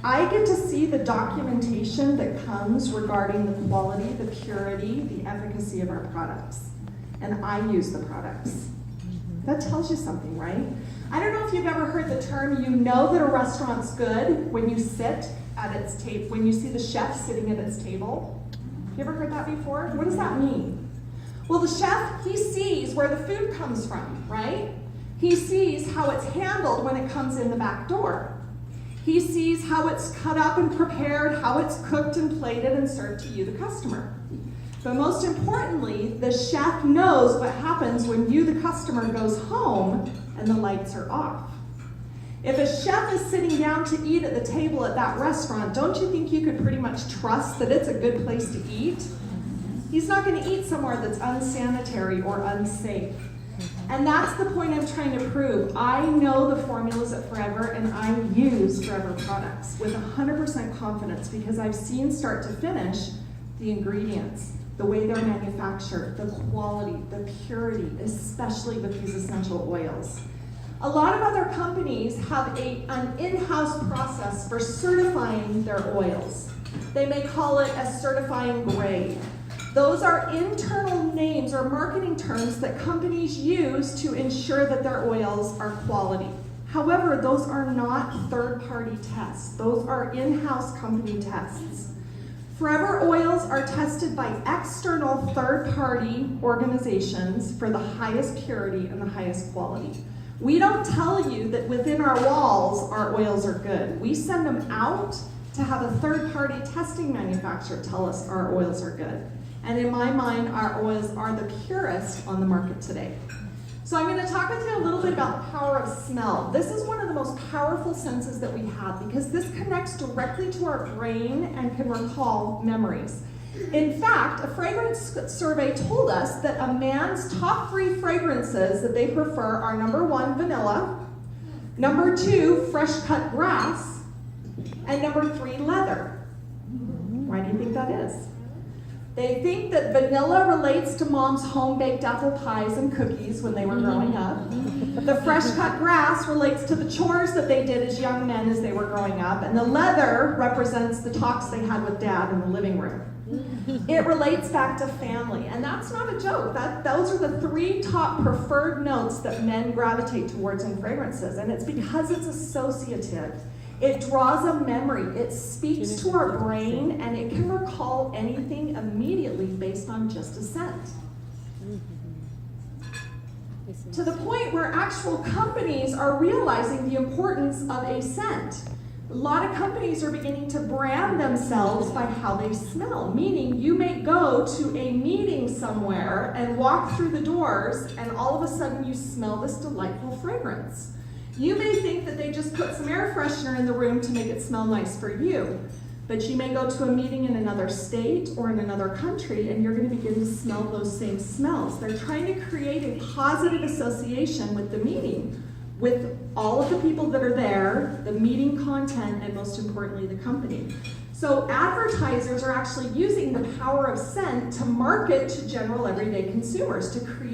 I get to see the documentation that comes regarding the quality, the purity, the efficacy of our products. And I use the products. That tells you something, right? I don't know if you've ever heard the term, you know that a restaurant's good when you sit at its table, when you see the chef sitting at its table. You ever heard that before? What does that mean? Well, the chef, he sees where the food comes from, right? He sees how it's handled when it comes in the back door. He sees how it's cut up and prepared, how it's cooked and plated and served to you, the customer. But most importantly, the chef knows what happens when you, the customer, goes home and the lights are off. If a chef is sitting down to eat at the table at that restaurant, don't you think you could pretty much trust that it's a good place to eat? He's not going to eat somewhere that's unsanitary or unsafe. And that's the point I'm trying to prove. I know the formulas at Forever, and I use Forever products with 100% confidence because I've seen start to finish the ingredients, the way they're manufactured, the quality, the purity, especially with these essential oils. A lot of other companies have an in-house process for certifying their oils. They may call it a certifying grade. Those are internal names or marketing terms that companies use to ensure that their oils are quality. However, those are not third-party tests. Those are in-house company tests. Forever oils are tested by external third-party organizations for the highest purity and the highest quality. We don't tell you that within our walls our oils are good. We send them out to have a third-party testing manufacturer tell us our oils are good. And in my mind, our oils are the purest on the market today. So I'm going to talk with you a little bit about the power of smell. This is one of the most powerful senses that we have because this connects directly to our brain and can recall memories. In fact, a fragrance survey told us that a man's top 3 fragrances that they prefer are number 1, vanilla, number 2, fresh cut grass, and number 3, leather. Why do you think that is? They think that vanilla relates to mom's home-baked apple pies and cookies when they were growing up. The fresh-cut grass relates to the chores that they did as young men as they were growing up. And the leather represents the talks they had with dad in the living room. It relates back to family. And that's not a joke. Those are the 3 top preferred notes that men gravitate towards in fragrances. And it's because it's associative. It draws a memory, it speaks to our brain, and it can recall anything immediately based on just a scent. To the point where actual companies are realizing the importance of a scent. A lot of companies are beginning to brand themselves by how they smell, meaning you may go to a meeting somewhere and walk through the doors, and all of a sudden you smell this delightful fragrance. You may think that they just put some air freshener in the room to make it smell nice for you, but you may go to a meeting in another state or in another country and you're going to begin to smell those same smells. They're trying to create a positive association with the meeting, with all of the people that are there, the meeting content, and most importantly, the company. So advertisers are actually using the power of scent to market to general everyday consumers to create